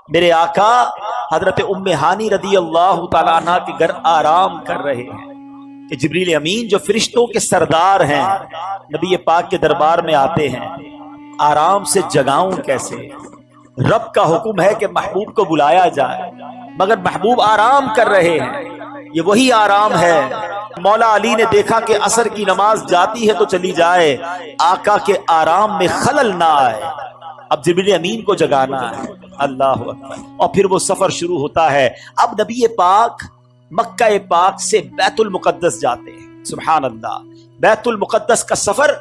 میرے آقا حضرت ام ہانی رضی اللہ تعالیٰ عنہ کے گھر آرام کر رہے ہیں کہ جبریل امین جو فرشتوں کے سردار ہیں نبی پاک کے دربار میں آتے ہیں. آرام سے جگاؤں کیسے؟ رب کا حکم ہے کہ محبوب کو بلایا جائے مگر محبوب آرام کر رہے ہیں. یہ وہی آرام ہے. مولا علی نے دیکھا کہ عصر کی نماز جاتی ہے تو چلی جائے، آقا کے آرام میں خلل نہ آئے. اب جبریل امین کو جگانا ہے. اللہ اکبر. اور پھر وہ سفر شروع ہوتا ہے. اب نبی پاک مکہ پاک سے بیت المقدس جاتے ہیں. سبحان اللہ. بیت المقدس کا سفر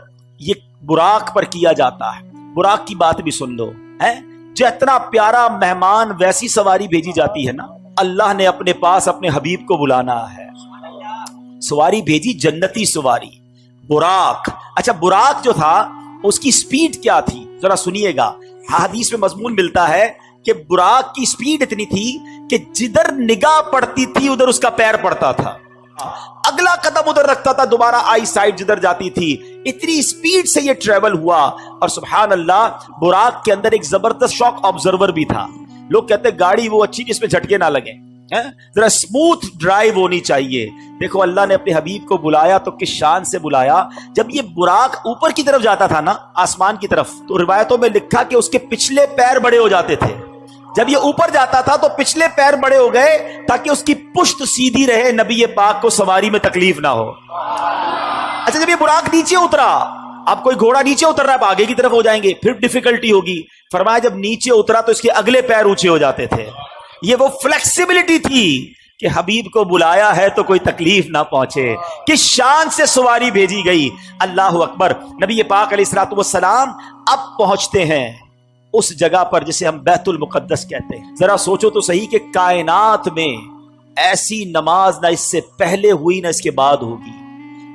یہ براق پر کیا جاتا ہے. براق کی بات بھی سن لو ہے، جو اتنا پیارا مہمان ویسی سواری بھیجی جاتی ہے نا. اللہ نے اپنے پاس اپنے حبیب کو بلانا ہے. سواری بھیجی جنتی سواری براق. اچھا براق جو تھا اس کی سپیڈ کیا تھی ذرا سنیے گا. حدیث میں مضمون ملتا ہے کہ براق کی سپیڈ اتنی تھی کہ جدھر نگاہ پڑتی تھی ادھر اس کا پیر پڑتا تھا، اگلا قدم ادھر رکھتا تھا دوبارہ آئی سائڈ جدھر جاتی تھی. اتنی سپیڈ سے یہ ٹریول ہوا. اور سبحان اللہ براق کے اندر ایک زبردست شاک آبزرور بھی تھا. لوگ کہتے ہیں گاڑی وہ اچھی جس میں جھٹکے نہ لگیں، ذرا اسموتھ ڈرائیو ہونی چاہیے. دیکھو اللہ نے اپنے حبیب کو بلایا تو کس شان سے بلایا. جب یہ براق اوپر کی طرف جاتا تھا نا آسمان کی طرف تو روایتوں میں لکھا کہ اس کے پچھلے پیر بڑے ہو جاتے تھے. جب یہ اوپر جاتا تھا تو پچھلے پیر بڑے ہو گئے تاکہ اس کی پشت سیدھی رہے، نبی پاک کو سواری میں تکلیف نہ ہو. اچھا جب یہ براق نیچے اترا، اب کوئی گھوڑا نیچے اتر رہا ہے آگے کی طرف ہو جائیں گے پھر ڈیفیکلٹی ہوگی. فرمایا جب نیچے اترا تو اس کے اگلے پیر اونچے ہو جاتے تھے. یہ وہ فلیکسیبلٹی تھی کہ حبیب کو بلایا ہے تو کوئی تکلیف نہ پہنچے. کس شان سے سواری بھیجی گئی. اللہ اکبر. نبی پاک علیہ الصلوۃ والسلام اب پہنچتے ہیں اس جگہ پر جسے ہم بیت المقدس کہتے ہیں. ذرا سوچو تو صحیح کہ کائنات میں ایسی نماز نہ اس سے پہلے ہوئی نہ اس کے بعد ہوگی.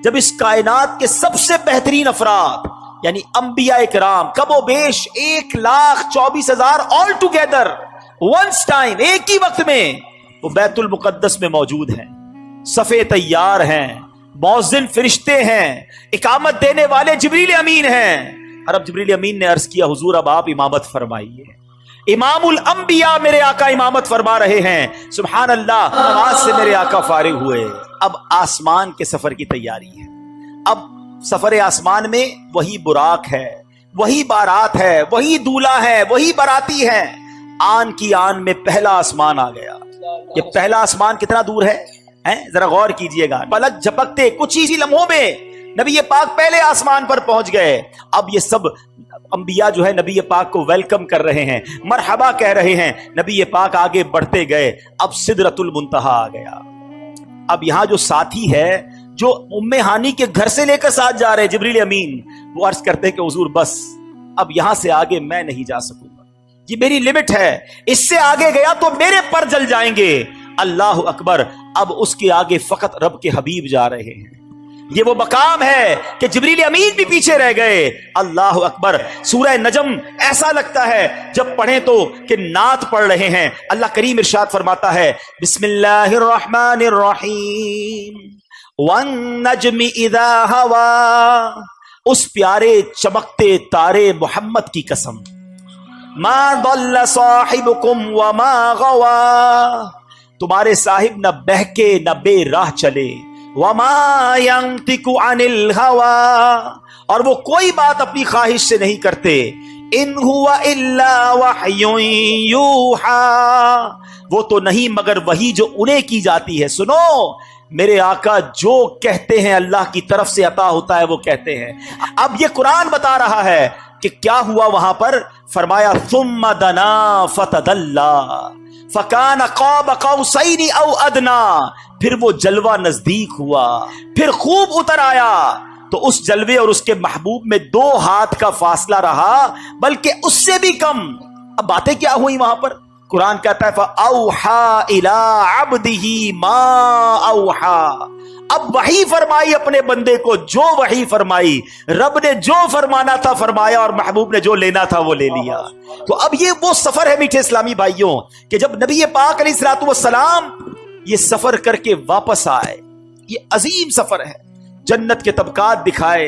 جب اس کائنات کے سب سے بہترین افراد یعنی انبیاء کرام کم و بیش 1,24,000 آل ٹوگیدر ونس ٹائم ایک ہی وقت میں وہ بیت المقدس میں موجود ہیں. صفے تیار ہیں، مؤذن فرشتے ہیں، اقامت دینے والے جبریل امین ہیں. اور اب جبریل امین نے عرض کیا حضور اب آپ امامت فرمائیے. امام الانبیاء میرے آقا امامت فرما رہے ہیں. سبحان اللہ. نماز سے میرے آقا فارغ ہوئے. اب آسمان کے سفر کی تیاری ہے. اب سفر آسمان میں وہی براق ہے، وہی بارات ہے، وہی دولہا ہے، وہی باراتی ہے. آن کی آن میں پہلا آسمان آ گیا. یہ پہلا آسمان کتنا دور ہے ذرا غور کیجئے گا. پلک جھپکتے کچھ ہی لمحوں میں نبی پاک پہلے آسمان پر پہنچ گئے. اب یہ سب انبیاء جو ہے نبی پاک کو ویلکم کر رہے ہیں، مرحبا کہہ رہے ہیں. نبی پاک آگے بڑھتے گئے. اب سدرۃ المنتہا آ گیا. اب یہاں جو ساتھی ہے جو ام ہانی کے گھر سے لے کر ساتھ جا رہے جبریل امین، وہ عرض کرتے ہیں کہ حضور بس اب یہاں سے آگے میں نہیں جا سکوں گا، یہ میری لمٹ ہے، اس سے آگے گیا تو میرے پر جل جائیں گے. اللہ اکبر. اب اس کے آگے فقط رب کے حبیب جا رہے ہیں. یہ وہ مقام ہے کہ جبریل امین بھی پیچھے رہ گئے. اللہ اکبر. سورہ نجم ایسا لگتا ہے جب پڑھیں تو کہ نعت پڑھ رہے ہیں. اللہ کریم ارشاد فرماتا ہے بسم اللہ الرحمن الرحیم والنجم اذا ہوا. اس پیارے چمکتے تارے محمد کی قسم. ما ضل صاحبکم وما غوا. تمہارے صاحب نہ بہکے نہ بے راہ چلے. وما ينطق عن الهوى. اور وہ کوئی بات اپنی خواہش سے نہیں کرتے. ان هو الا وحی یوحى. وہ تو نہیں مگر وہی جو انہیں کی جاتی ہے. سنو میرے آقا جو کہتے ہیں اللہ کی طرف سے عطا ہوتا ہے وہ کہتے ہیں. اب یہ قرآن بتا رہا ہے کہ کیا ہوا وہاں پر. فرمایا ثم دنا فتدلا فکان قاب قوسین او ادنا. پھر وہ جلوہ نزدیک ہوا، پھر خوب اتر آیا تو اس جلوے اور اس کے محبوب میں 2 ہاتھ کا فاصلہ رہا بلکہ اس سے بھی کم. اب باتیں کیا ہوئی وہاں پر. قرآن کہتا ہے فَأَوْحَا إِلَىٰ عَبْدِهِ مَا أَوْحَا. اب وحی فرمائی اپنے بندے کو جو وحی فرمائی. رب نے جو فرمانا تھا فرمایا اور محبوب نے جو لینا تھا وہ لے لیا. تو اب یہ وہ سفر ہے میٹھے اسلامی بھائیوں کہ جب نبی پاک علیہ الصلوۃ والسلام یہ سفر کر کے واپس آئے. یہ عظیم سفر ہے. جنت کے طبقات دکھائے،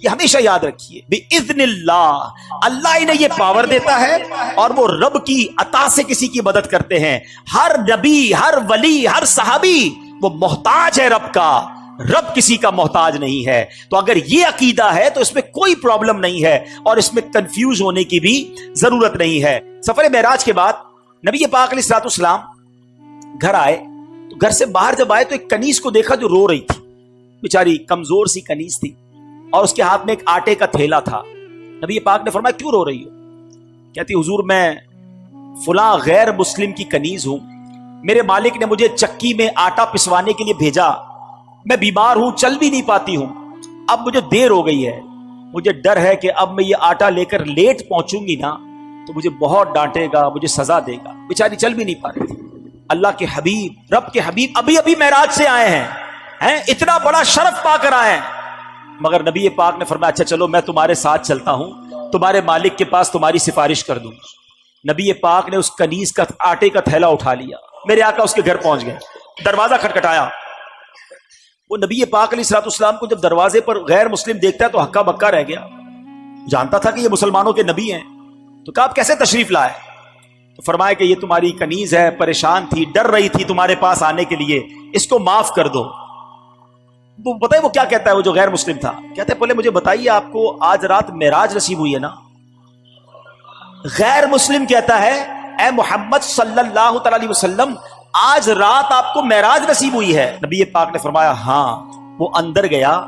یہ ہمیشہ یاد رکھیے، بِإِذْنِ اللَّهِ، اللہ انہیں یہ پاور دیتا ہے اور وہ رب کی عطا سے کسی کی مدد کرتے ہیں۔ ہر نبی، ہر ولی، ہر صحابی وہ محتاج ہے رب کا، رب کسی کا محتاج نہیں ہے۔ تو اگر یہ عقیدہ ہے تو اس میں کوئی پرابلم نہیں ہے اور اس میں کنفیوز ہونے کی بھی ضرورت نہیں ہے۔ سفر معراج کے بعد نبی پاک علیہ الصلوۃ والسلام گھر آئے تو گھر سے باہر جب آئے تو ایک کنیز کو دیکھا جو رو رہی تھی، بیچاری کمزور سی کنیز تھی اور اس کے ہاتھ میں ایک آٹے کا تھیلا تھا۔ نبی پاک نے فرمایا کیوں رو رہی ہو؟ کہتی حضور میں فلاں غیر مسلم کی کنیز ہوں، میرے مالک نے مجھے چکی میں آٹا پسوانے کے لیے بھیجا، میں بیمار ہوں، چل بھی نہیں پاتی ہوں، اب مجھے دیر ہو گئی ہے، مجھے ڈر ہے کہ اب میں یہ آٹا لے کر لیٹ پہنچوں گی نا تو مجھے بہت ڈانٹے گا، مجھے سزا دے گا۔ بیچاری چل بھی نہیں پا رہی تھی۔ اللہ کے حبیب، رب کے حبیب ابھی ابھی معراج سے آئے ہیں، اتنا بڑا شرف پا کر آئے ہیں، مگر نبی پاک نے فرمایا اچھا چلو میں تمہارے ساتھ چلتا ہوں، تمہارے مالک کے پاس تمہاری سفارش کر دوں۔ نبی پاک نے اس کنیز کا آٹے کا تھیلا اٹھا لیا، میرے آقا اس کے گھر پہنچ گئے، دروازہ کھٹکھٹایا۔ وہ نبی پاک علیہ الصلوۃ والسلام کو جب دروازے پر غیر مسلم دیکھتا ہے تو ہکا بکا رہ گیا، جانتا تھا کہ یہ مسلمانوں کے نبی ہیں، تو کہا آپ کیسے تشریف لائے؟ تو فرمایا کہ یہ تمہاری کنیز ہے، پریشان تھی، ڈر رہی تھی تمہارے پاس آنے کے لیے، اس کو معاف کر دو۔ وہ پتہ ہے وہ کیا کہتا ہے، وہ جو غیر مسلم تھا کہتے ہیں پہلے مجھے بتائیے آپ کو آج رات معراج نصیب ہوئی ہے نا؟ غیر مسلم کہتا ہے اے محمد صلی اللہ تعالی علیہ وسلم آج رات آپ کو معراج نصیب ہوئی ہے؟ نبی پاک نے فرمایا ہاں۔ وہ اندر گیا،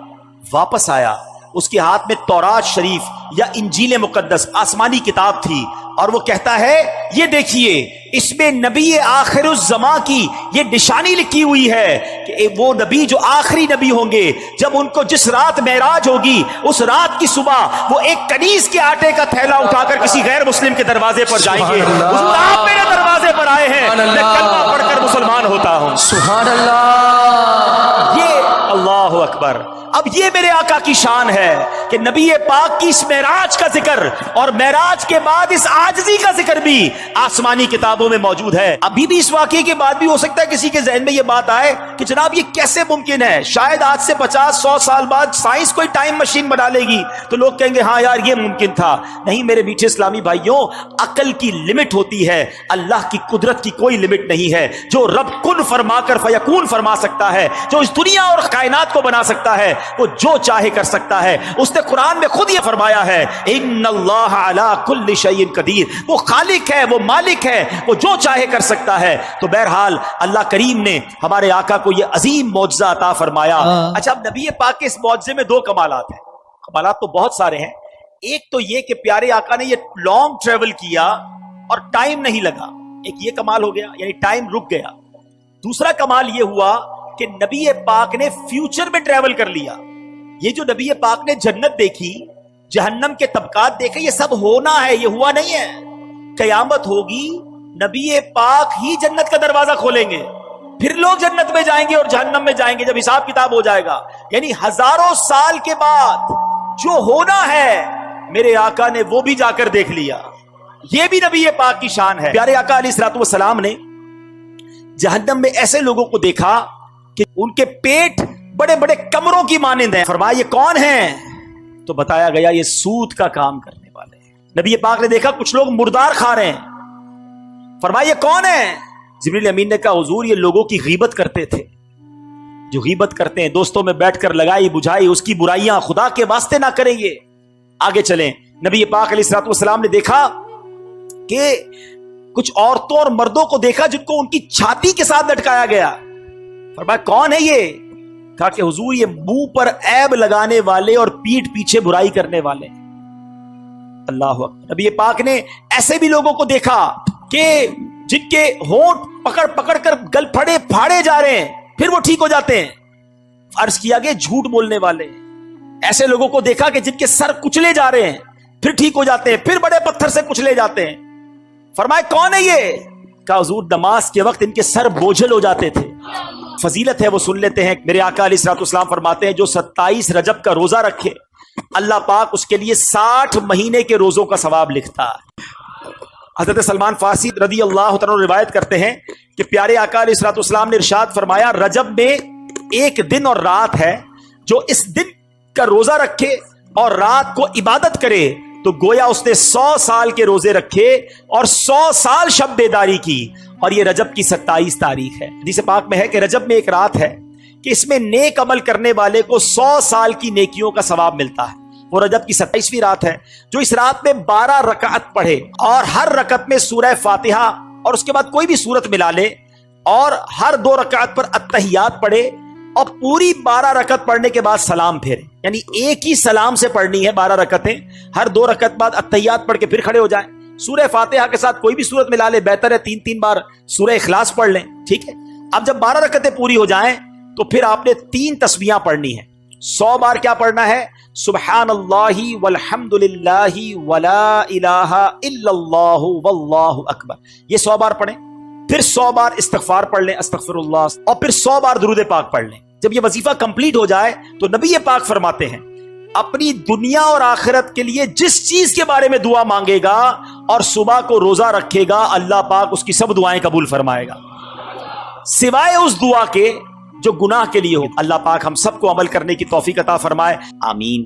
واپس آیا، اس کے ہاتھ میں تورات شریف یا انجیل مقدس آسمانی کتاب تھی، اور وہ کہتا ہے یہ دیکھیے اس میں نبی آخر الزمان کی یہ نشانی لکھی ہوئی ہے کہ وہ نبی جو آخری نبی ہوں گے، جب ان کو جس رات معراج ہوگی اس رات کی صبح وہ ایک کنیز کے آٹے کا تھیلا اٹھا کر کسی غیر مسلم کے دروازے پر جائیں گے، حضور آپ میرے دروازے پر آئے ہیں، میں کلمہ پڑھ کر مسلمان ہوتا ہوں۔ سبحان اللہ، یہ اللہ اکبر۔ اب یہ میرے آقا کی شان ہے کہ نبی پاک کی اس معراج کا ذکر اور معراج کے بعد اس عاجزی کا ذکر بھی آسمانی کتابوں میں موجود ہے۔ ابھی بھی اس واقعے کے بعد بھی ہو سکتا ہے کسی کے ذہن میں یہ بات آئے کہ جناب یہ کیسے ممکن ہے، شاید آج سے 50-100 سال بعد سائنس کوئی ٹائم مشین بنا لے گی تو لوگ کہیں گے ہاں یار یہ ممکن تھا۔ نہیں میرے میٹھے اسلامی بھائیوں، عقل کی لمٹ ہوتی ہے، اللہ کی قدرت کی کوئی لمٹ نہیں ہے۔ جو رب کن فرما کر فیکون فرما سکتا ہے، جو اس دنیا اور کائنات کو بنا سکتا ہے، وہ جو چاہے کر سکتا ہے۔ اس نے قرآن میں خود یہ فرمایا ہے ان اللہ علی کل شیء قدیر، وہ خالق ہے، وہ مالک ہے، وہ جو چاہے کر سکتا ہے۔ تو بہرحال اللہ کریم نے ہمارے آقا کو یہ عظیم معجزہ عطا فرمایا۔ اچھا اب نبی پاک کے اس معجزے میں 2 کمالات ہیں، کمالات تو بہت سارے ہیں۔ ایک تو یہ کہ پیارے آقا نے یہ لانگ ٹریول کیا اور ٹائم نہیں لگا، ایک یہ کمال ہو گیا، یعنی ٹائم رک گیا۔ دوسرا کمال یہ ہوا کہ نبی پاک نے فیوچر میں ٹریول کر لیا۔ یہ جو نبی پاک نے جنت دیکھی، جہنم کے طبقات دیکھے، یہ سب ہونا ہے، یہ ہوا نہیں ہے۔ قیامت ہوگی، نبی پاک ہی جنت کا دروازہ کھولیں گے، پھر لوگ جنت میں جائیں گے اور جہنم میں جائیں گے جب حساب کتاب ہو جائے گا۔ یعنی ہزاروں سال کے بعد جو ہونا ہے میرے آقا نے وہ بھی جا کر دیکھ لیا۔ یہ بھی نبی پاک کی شان ہے۔ پیارے آقا علیہ الصلوۃ والسلام نے جہنم میں ایسے لوگوں کو دیکھا کہ ان کے پیٹ بڑے بڑے کمروں کی مانند ہیں۔ فرمایا یہ کون ہیں؟ تو بتایا گیا یہ سود کا کام کرنے والے ہیں۔ نبی پاک نے دیکھا کچھ لوگ مردار کھا رہے ہیں۔ فرمایا یہ کون ہیں؟ جبریل امین نے کہا حضور یہ لوگوں کی غیبت کرتے تھے، جو غیبت کرتے ہیں، دوستوں میں بیٹھ کر لگائی بجھائی اس کی برائیاں خدا کے واسطے نہ کریں گے۔ آگے چلیں، نبی پاک علیہ الصلوۃ والسلام نے دیکھا کہ کچھ عورتوں اور مردوں کو دیکھا جن کو ان کی چھاتی کے ساتھ لٹکایا گیا۔ فرمایا کون ہے یہ؟ کہا کہ حضور یہ منہ پر عیب لگانے والے اور پیٹھ پیچھے برائی کرنے والے۔ اللہ اکبر۔ نبی پاک نے ایسے بھی لوگوں کو دیکھا کہ جن کے ہونٹ پکڑ پکڑ کر گل پھاڑے جا رہے ہیں پھر وہ ٹھیک ہو جاتے ہیں۔ عرض کیا کہ جھوٹ بولنے والے۔ ایسے لوگوں کو دیکھا کہ جن کے سر کچلے جا رہے ہیں پھر ٹھیک ہو جاتے ہیں، پھر بڑے پتھر سے کچلے جاتے ہیں۔ فرمایا کون ہے یہ؟ کہا حضور نماز کے وقت ان کے سر بوجھل ہو جاتے تھے۔ فضیلت ہے وہ سن لیتے ہیں۔ میرے آقا علیہ الصلوۃ والسلام فرماتے ہیں جو 27 رجب کا روزہ رکھے اللہ پاک اس کے لیے 60 مہینے کے روزوں کا ثواب لکھتا ہے۔ حضرت سلمان فارسی رضی اللہ تعالیٰ روایت کرتے ہیں کہ پیارے آقا علیہ الصلوۃ والسلام نے ارشاد فرمایا رجب میں ایک دن اور رات ہے، جو اس دن کا روزہ رکھے اور رات کو عبادت کرے تو گویا اس نے 100 سال کے روزے رکھے اور 100 سال شب بیداری کی. اور یہ رجب کی 27 تاریخ ہے. حدیث پاک میں ہے کہ رجب میں ایک رات ہے کہ اس میں نیک عمل کرنے والے کو 100 سال کی نیکیوں کا ثواب ملتا ہے. وہ رجب کی 27ویں رات ہے. جو اس رات میں 12 رکعت پڑھے اور ہر رکعت میں سورہ فاتحہ اور اس کے بعد کوئی بھی سورت ملا لے اور ہر 2 رکعت پر التحیات پڑھے اور پوری 12 رکعت پڑھنے کے بعد سلام پھیرے، یعنی ایک ہی سلام سے پڑھنی ہے 12 رکعتیں، ہر 2 رکعت بعد التحیات پڑھ کے پھر کھڑے ہو جائیں، سورہ فاتحہ کے ساتھ کوئی بھی سورت ملا لے، بہتر ہے 3 بار سورہ اخلاص پڑھ لیں. ٹھیک ہے. اب جب 12 رکعتیں پوری ہو جائیں تو پھر آپ نے 3 تسبیحاں پڑھنی ہیں. 100 بار کیا پڑھنا ہے؟ سبحان اللہ والحمد للہ ولا الہ الا اللہ واللہ اکبر. یہ 100 بار پڑھیں. پھر 100 بار استغفار پڑھ لیں، استغفر اللہ، اور پھر 100 بار درود پاک پڑھ لیں. جب یہ وظیفہ کمپلیٹ ہو جائے تو نبی پاک فرماتے ہیں اپنی دنیا اور آخرت کے لیے جس چیز کے بارے میں دعا مانگے گا اور صبح کو روزہ رکھے گا، اللہ پاک اس کی سب دعائیں قبول فرمائے گا سوائے اس دعا کے جو گناہ کے لیے ہو. اللہ پاک ہم سب کو عمل کرنے کی توفیق عطا فرمائے. آمین.